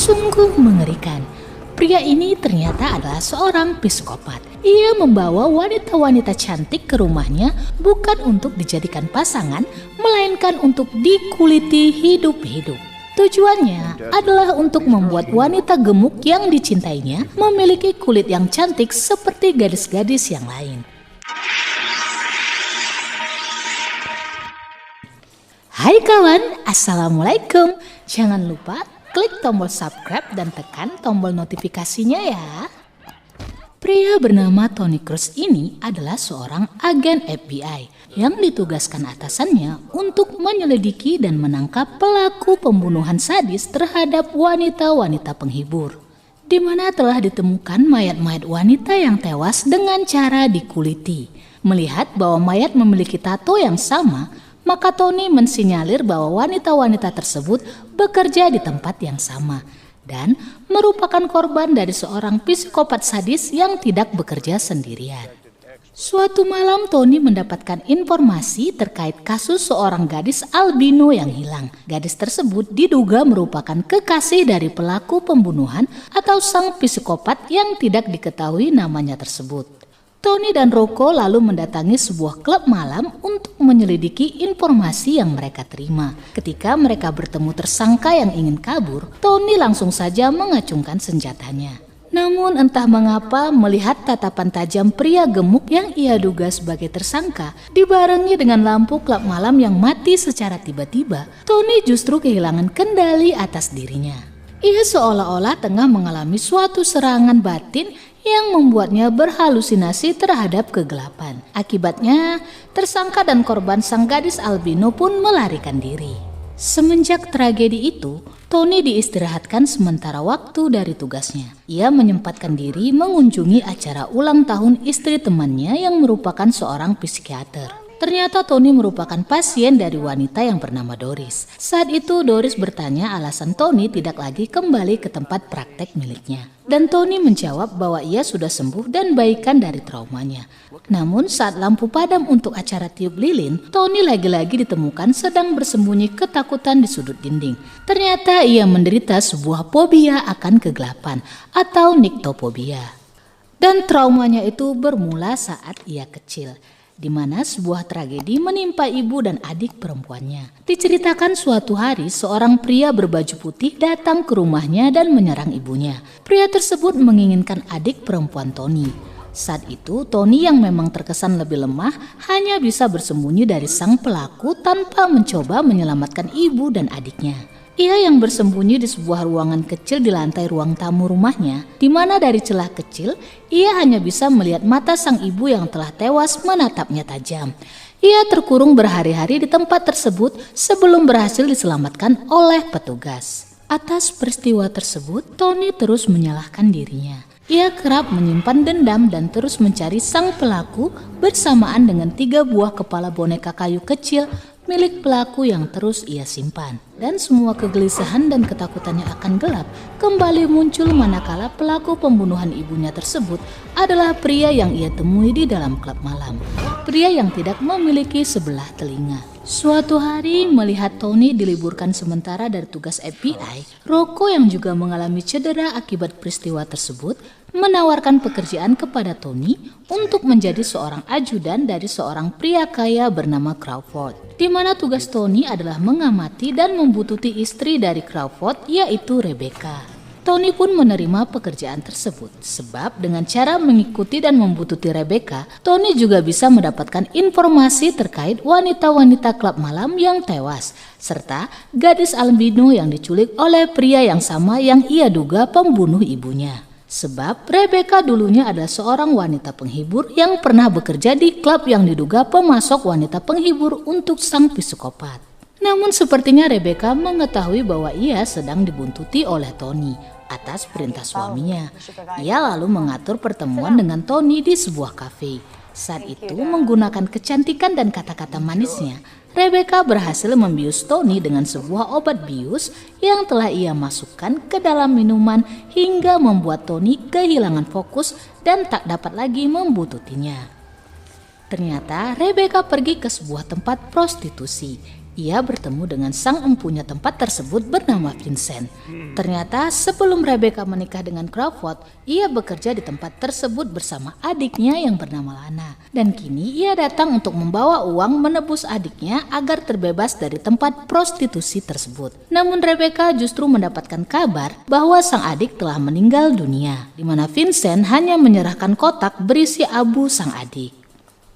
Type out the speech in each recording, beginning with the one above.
Sungguh mengerikan. Pria ini ternyata adalah seorang psikopat. Ia membawa wanita-wanita cantik ke rumahnya bukan untuk dijadikan pasangan, melainkan untuk dikuliti hidup-hidup. Tujuannya adalah untuk membuat wanita gemuk yang dicintainya memiliki kulit yang cantik seperti gadis-gadis yang lain. Hai kawan, Assalamualaikum. Jangan lupa klik tombol subscribe dan tekan tombol notifikasinya ya. Pria bernama Tony Cruz ini adalah seorang agen FBI yang ditugaskan atasannya untuk menyelidiki dan menangkap pelaku pembunuhan sadis terhadap wanita-wanita penghibur, di mana telah ditemukan mayat-mayat wanita yang tewas dengan cara dikuliti. Melihat bahwa mayat memiliki tato yang sama, maka Tony mensinyalir bahwa wanita-wanita tersebut bekerja di tempat yang sama dan merupakan korban dari seorang psikopat sadis yang tidak bekerja sendirian. Suatu malam Tony mendapatkan informasi terkait kasus seorang gadis albino yang hilang. Gadis tersebut diduga merupakan kekasih dari pelaku pembunuhan atau sang psikopat yang tidak diketahui namanya tersebut. Tony dan Rocco lalu mendatangi sebuah klub malam untuk menyelidiki informasi yang mereka terima. Ketika mereka bertemu tersangka yang ingin kabur, Tony langsung saja mengacungkan senjatanya. Namun entah mengapa melihat tatapan tajam pria gemuk yang ia duga sebagai tersangka dibarengi dengan lampu klub malam yang mati secara tiba-tiba, Tony justru kehilangan kendali atas dirinya. Ia seolah-olah tengah mengalami suatu serangan batin yang membuatnya berhalusinasi terhadap kegelapan. Akibatnya, tersangka dan korban sang gadis albino pun melarikan diri. Semenjak tragedi itu, Tony diistirahatkan sementara waktu dari tugasnya. Ia menyempatkan diri mengunjungi acara ulang tahun istri temannya yang merupakan seorang psikiater. Ternyata Tony merupakan pasien dari wanita yang bernama Doris. Saat itu Doris bertanya alasan Tony tidak lagi kembali ke tempat praktek miliknya. Dan Tony menjawab bahwa ia sudah sembuh dan baikan dari traumanya. Namun saat lampu padam untuk acara tiup lilin, Tony lagi-lagi ditemukan sedang bersembunyi ketakutan di sudut dinding. Ternyata ia menderita sebuah fobia akan kegelapan atau nyctophobia. Dan traumanya itu bermula saat ia kecil, di mana sebuah tragedi menimpa ibu dan adik perempuannya. Diceritakan suatu hari seorang pria berbaju putih datang ke rumahnya dan menyerang ibunya. Pria tersebut menginginkan adik perempuan Tony. Saat itu Tony yang memang terkesan lebih lemah hanya bisa bersembunyi dari sang pelaku tanpa mencoba menyelamatkan ibu dan adiknya. Ia yang bersembunyi di sebuah ruangan kecil di lantai ruang tamu rumahnya, di mana dari celah kecil ia hanya bisa melihat mata sang ibu yang telah tewas menatapnya tajam. Ia terkurung berhari-hari di tempat tersebut sebelum berhasil diselamatkan oleh petugas. Atas peristiwa tersebut, Tony terus menyalahkan dirinya. Ia kerap menyimpan dendam dan terus mencari sang pelaku bersamaan dengan 3 buah kepala boneka kayu kecil milik pelaku yang terus ia simpan. Dan semua kegelisahan dan ketakutannya akan gelap kembali muncul manakala pelaku pembunuhan ibunya tersebut adalah pria yang ia temui di dalam klub malam. Pria yang tidak memiliki sebelah telinga. Suatu hari melihat Tony diliburkan sementara dari tugas FBI, Rocco yang juga mengalami cedera akibat peristiwa tersebut menawarkan pekerjaan kepada Tony untuk menjadi seorang ajudan dari seorang pria kaya bernama Crawford, di mana tugas Tony adalah mengamati dan membuntuti istri dari Crawford, yaitu Rebecca. Tony pun menerima pekerjaan tersebut sebab dengan cara mengikuti dan membuntuti Rebecca, Tony juga bisa mendapatkan informasi terkait wanita-wanita klub malam yang tewas serta gadis albino yang diculik oleh pria yang sama yang ia duga pembunuh ibunya. Sebab Rebecca dulunya adalah seorang wanita penghibur yang pernah bekerja di klub yang diduga pemasok wanita penghibur untuk sang psikopat. Namun sepertinya Rebecca mengetahui bahwa ia sedang dibuntuti oleh Tony atas perintah suaminya. Ia lalu mengatur pertemuan dengan Tony di sebuah kafe. Saat itu menggunakan kecantikan dan kata-kata manisnya, Rebecca berhasil membius Tony dengan sebuah obat bius yang telah ia masukkan ke dalam minuman hingga membuat Tony kehilangan fokus dan tak dapat lagi membuntutinya. Ternyata Rebecca pergi ke sebuah tempat prostitusi. ia bertemu dengan sang empunya tempat tersebut bernama Vincent. Ternyata sebelum Rebecca menikah dengan Crawford, ia bekerja di tempat tersebut bersama adiknya yang bernama Lana. Dan kini ia datang untuk membawa uang menebus adiknya agar terbebas dari tempat prostitusi tersebut. Namun Rebecca justru mendapatkan kabar bahwa sang adik telah meninggal dunia, di mana Vincent hanya menyerahkan kotak berisi abu sang adik.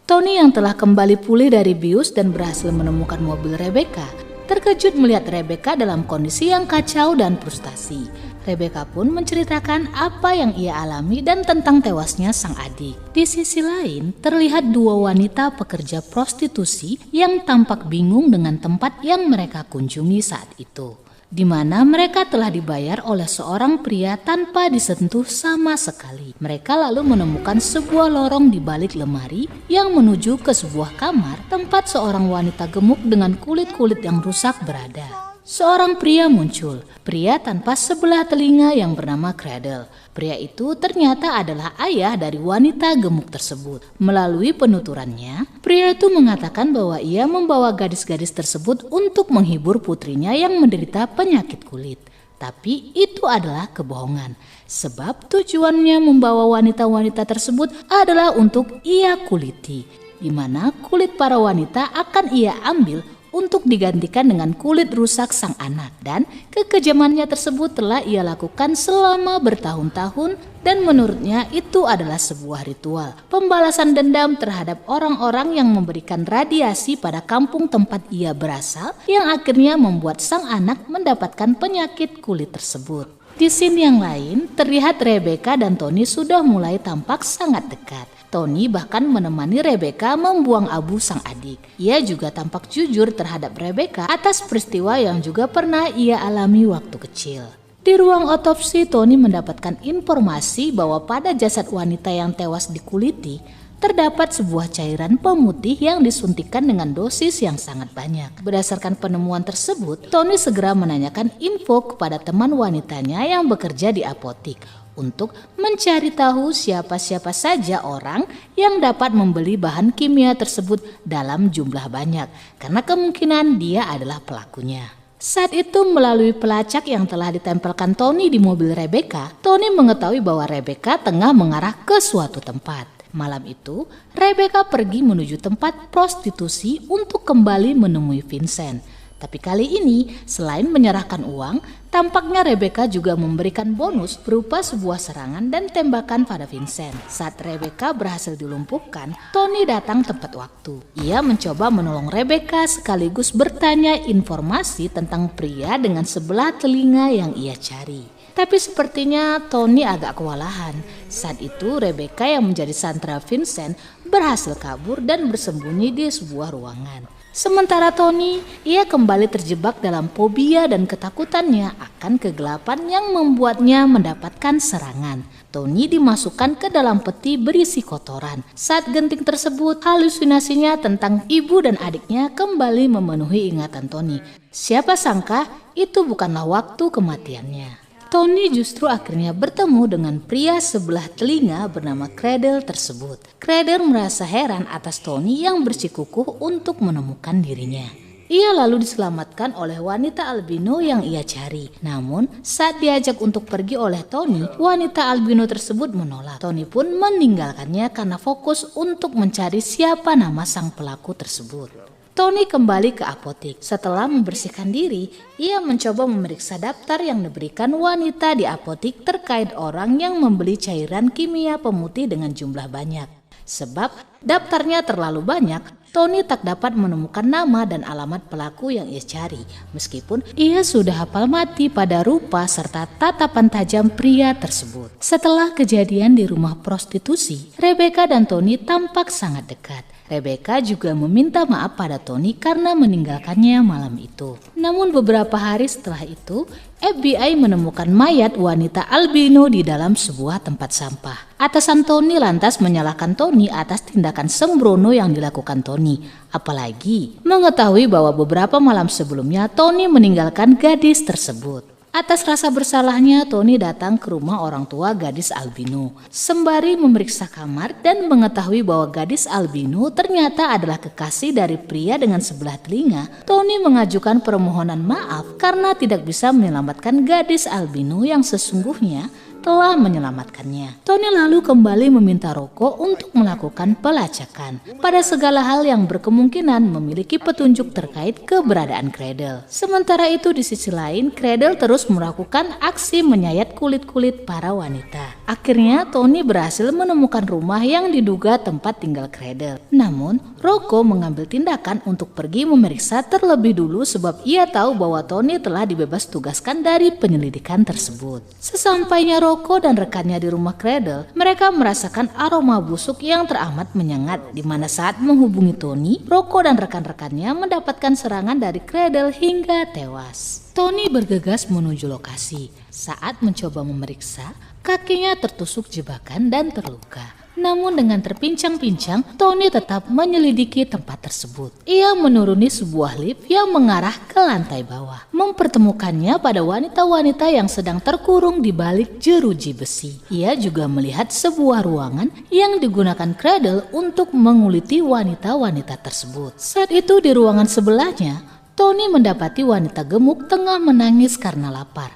Tony yang telah kembali pulih dari bius dan berhasil menemukan mobil Rebecca, terkejut melihat Rebecca dalam kondisi yang kacau dan frustasi. Rebecca pun menceritakan apa yang ia alami dan tentang tewasnya sang adik. Di sisi lain, terlihat dua wanita pekerja prostitusi yang tampak bingung dengan tempat yang mereka kunjungi saat itu, di mana mereka telah dibayar oleh seorang pria tanpa disentuh sama sekali. Mereka lalu menemukan sebuah lorong di balik lemari yang menuju ke sebuah kamar tempat seorang wanita gemuk dengan kulit-kulit yang rusak berada. Seorang pria muncul, pria tanpa sebelah telinga yang bernama Cradle. Pria itu ternyata adalah ayah dari wanita gemuk tersebut. Melalui penuturannya, pria itu mengatakan bahwa ia membawa gadis-gadis tersebut untuk menghibur putrinya yang menderita penyakit kulit. Tapi itu adalah kebohongan, sebab tujuannya membawa wanita-wanita tersebut adalah untuk ia kuliti, di mana kulit para wanita akan ia ambil untuk digantikan dengan kulit rusak sang anak. Dan kekejamannya tersebut telah ia lakukan selama bertahun-tahun, dan menurutnya itu adalah sebuah ritual pembalasan dendam terhadap orang-orang yang memberikan radiasi pada kampung tempat ia berasal, yang akhirnya membuat sang anak mendapatkan penyakit kulit tersebut. Di scene yang lain, terlihat Rebecca dan Tony sudah mulai tampak sangat dekat. Tony bahkan menemani Rebecca membuang abu sang adik. Ia juga tampak jujur terhadap Rebecca atas peristiwa yang juga pernah ia alami waktu kecil. Di ruang otopsi, Tony mendapatkan informasi bahwa pada jasad wanita yang tewas dikuliti, terdapat sebuah cairan pemutih yang disuntikkan dengan dosis yang sangat banyak. Berdasarkan penemuan tersebut, Tony segera menanyakan info kepada teman wanitanya yang bekerja di apotik untuk mencari tahu siapa-siapa saja orang yang dapat membeli bahan kimia tersebut dalam jumlah banyak, karena kemungkinan dia adalah pelakunya. Saat itu melalui pelacak yang telah ditempelkan Tony di mobil Rebecca, Tony mengetahui bahwa Rebecca tengah mengarah ke suatu tempat. Malam itu, Rebecca pergi menuju tempat prostitusi untuk kembali menemui Vincent. Tapi kali ini, selain menyerahkan uang, tampaknya Rebecca juga memberikan bonus berupa sebuah serangan dan tembakan pada Vincent. Saat Rebecca berhasil dilumpuhkan, Tony datang tepat waktu. Ia mencoba menolong Rebecca sekaligus bertanya informasi tentang pria dengan sebelah telinga yang ia cari. Tapi sepertinya Tony agak kewalahan. Saat itu Rebecca yang menjadi sandera Vincent berhasil kabur dan bersembunyi di sebuah ruangan. Sementara Tony, ia kembali terjebak dalam fobia dan ketakutannya akan kegelapan yang membuatnya mendapatkan serangan. Tony dimasukkan ke dalam peti berisi kotoran. Saat genting tersebut, halusinasinya tentang ibu dan adiknya kembali memenuhi ingatan Tony. Siapa sangka itu bukanlah waktu kematiannya. Tony justru akhirnya bertemu dengan pria sebelah telinga bernama Cradle tersebut. Cradle merasa heran atas Tony yang bersikukuh untuk menemukan dirinya. Ia lalu diselamatkan oleh wanita albino yang ia cari. Namun saat diajak untuk pergi oleh Tony, wanita albino tersebut menolak. Tony pun meninggalkannya karena fokus untuk mencari siapa nama sang pelaku tersebut. Tony kembali ke apotik. Setelah membersihkan diri, ia mencoba memeriksa daftar yang diberikan wanita di apotik terkait orang yang membeli cairan kimia pemutih dengan jumlah banyak. Sebab daftarnya terlalu banyak, Tony tak dapat menemukan nama dan alamat pelaku yang ia cari, meskipun ia sudah hafal mati pada rupa serta tatapan tajam pria tersebut. Setelah kejadian di rumah prostitusi, Rebecca dan Tony tampak sangat dekat. Rebecca juga meminta maaf pada Tony karena meninggalkannya malam itu. Namun beberapa hari setelah itu, FBI menemukan mayat wanita albino di dalam sebuah tempat sampah. Atasan Tony lantas menyalahkan Tony atas tindakan sembrono yang dilakukan Tony. Apalagi mengetahui bahwa beberapa malam sebelumnya Tony meninggalkan gadis tersebut. Atas rasa bersalahnya, Tony datang ke rumah orang tua gadis albino. Sembari memeriksa kamar dan mengetahui bahwa gadis albino ternyata adalah kekasih dari pria dengan sebelah telinga, Tony mengajukan permohonan maaf karena tidak bisa menyelamatkan gadis albino yang sesungguhnya telah menyelamatkannya. Tony lalu kembali meminta Rocco untuk melakukan pelacakan pada segala hal yang berkemungkinan memiliki petunjuk terkait keberadaan Cradle. Sementara itu di sisi lain, Cradle terus melakukan aksi menyayat kulit-kulit para wanita. Akhirnya Tony berhasil menemukan rumah yang diduga tempat tinggal Cradle. Namun, Rocco mengambil tindakan untuk pergi memeriksa terlebih dulu sebab ia tahu bahwa Tony telah dibebas tugaskan dari penyelidikan tersebut. Sesampainya Rocco dan rekannya di rumah Cradle, mereka merasakan aroma busuk yang teramat menyengat, di mana saat menghubungi Tony, Rocco dan rekan-rekannya mendapatkan serangan dari Cradle hingga tewas. Tony bergegas menuju lokasi. Saat mencoba memeriksa, kakinya tertusuk jebakan dan terluka. Namun dengan terpincang-pincang, Tony tetap menyelidiki tempat tersebut. Ia menuruni sebuah lift yang mengarah ke lantai bawah, mempertemukannya pada wanita-wanita yang sedang terkurung di balik jeruji besi. Ia juga melihat sebuah ruangan yang digunakan Cradle untuk menguliti wanita-wanita tersebut. Saat itu di ruangan sebelahnya, Tony mendapati wanita gemuk tengah menangis karena lapar.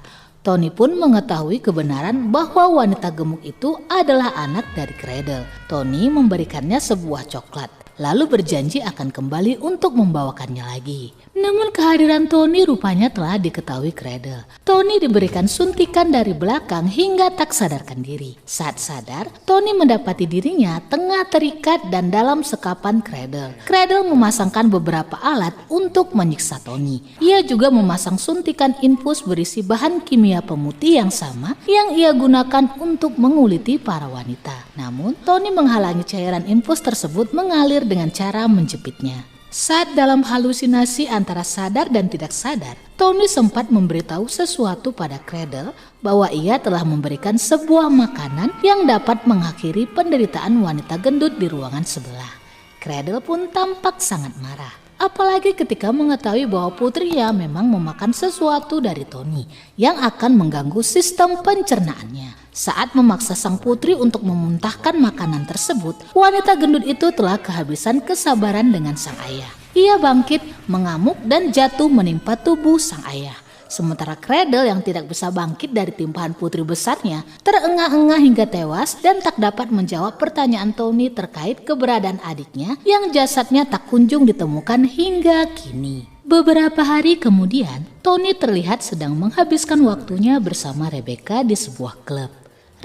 Tony pun mengetahui kebenaran bahwa wanita gemuk itu adalah anak dari Cradle. Tony memberikannya sebuah coklat, lalu berjanji akan kembali untuk membawakannya lagi. Namun kehadiran Tony rupanya telah diketahui Cradle. Tony diberikan suntikan dari belakang hingga tak sadarkan diri. Saat sadar, Tony mendapati dirinya tengah terikat dan dalam sekapan Cradle. Cradle memasangkan beberapa alat untuk menyiksa Tony. Ia juga memasang suntikan infus berisi bahan kimia pemutih yang sama yang ia gunakan untuk menguliti para wanita. Namun, Tony menghalangi cairan infus tersebut mengalir dengan cara menjepitnya. Saat dalam halusinasi antara sadar dan tidak sadar, Tony sempat memberitahu sesuatu pada Cradle bahwa ia telah memberikan sebuah makanan yang dapat mengakhiri penderitaan wanita gendut di ruangan sebelah. Cradle pun tampak sangat marah. Apalagi ketika mengetahui bahwa putrinya memang memakan sesuatu dari Tony yang akan mengganggu sistem pencernaannya. Saat memaksa sang putri untuk memuntahkan makanan tersebut, wanita gendut itu telah kehabisan kesabaran dengan sang ayah. Ia bangkit, mengamuk dan jatuh menimpa tubuh sang ayah. Sementara Cradle yang tidak bisa bangkit dari timpahan putri besarnya terengah-engah hingga tewas dan tak dapat menjawab pertanyaan Tony terkait keberadaan adiknya yang jasadnya tak kunjung ditemukan hingga kini. Beberapa hari kemudian, Tony terlihat sedang menghabiskan waktunya bersama Rebecca di sebuah klub.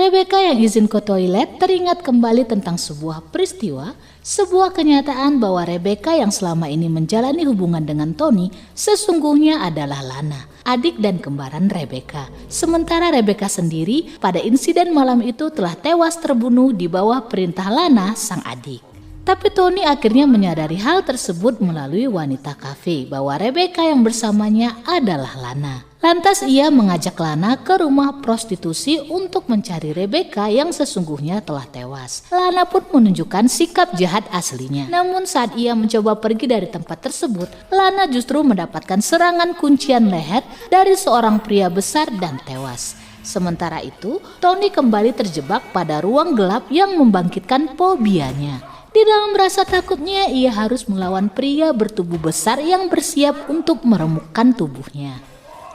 Rebecca yang izin ke toilet teringat kembali tentang sebuah peristiwa, sebuah kenyataan bahwa Rebecca yang selama ini menjalani hubungan dengan Tony sesungguhnya adalah Lana, adik dan kembaran Rebecca. Sementara Rebecca sendiri pada insiden malam itu telah tewas terbunuh di bawah perintah Lana, sang adik. Tapi Tony akhirnya menyadari hal tersebut melalui wanita kafe bahwa Rebecca yang bersamanya adalah Lana. Lantas ia mengajak Lana ke rumah prostitusi untuk mencari Rebecca yang sesungguhnya telah tewas. Lana pun menunjukkan sikap jahat aslinya. Namun saat ia mencoba pergi dari tempat tersebut, Lana justru mendapatkan serangan kuncian leher dari seorang pria besar dan tewas. Sementara itu, Tony kembali terjebak pada ruang gelap yang membangkitkan fobianya. Di dalam rasa takutnya, ia harus melawan pria bertubuh besar yang bersiap untuk meremukkan tubuhnya.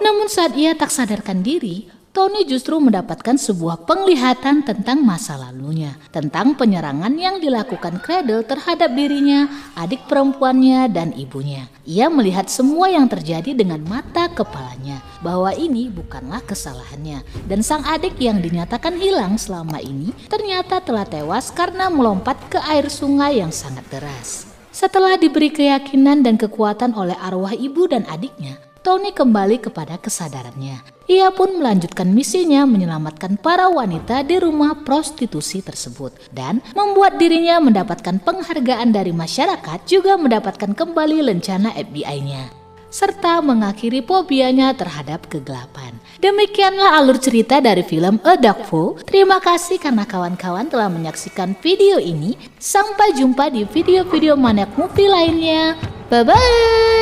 Namun saat ia tak sadarkan diri, Tony justru mendapatkan sebuah penglihatan tentang masa lalunya, tentang penyerangan yang dilakukan Cradle terhadap dirinya, adik perempuannya, dan ibunya. Ia melihat semua yang terjadi dengan mata kepalanya, bahwa ini bukanlah kesalahannya, dan sang adik yang dinyatakan hilang selama ini ternyata telah tewas karena melompat ke air sungai yang sangat deras. Setelah diberi keyakinan dan kekuatan oleh arwah ibu dan adiknya, Tony kembali kepada kesadarannya. Ia pun melanjutkan misinya menyelamatkan para wanita di rumah prostitusi tersebut dan membuat dirinya mendapatkan penghargaan dari masyarakat, juga mendapatkan kembali lencana FBI-nya, serta mengakhiri fobianya terhadap kegelapan. Demikianlah alur cerita dari film A Dark Vow. Terima kasih karena kawan-kawan telah menyaksikan video ini. Sampai jumpa di video-video Maniac Movie lainnya. Bye-bye!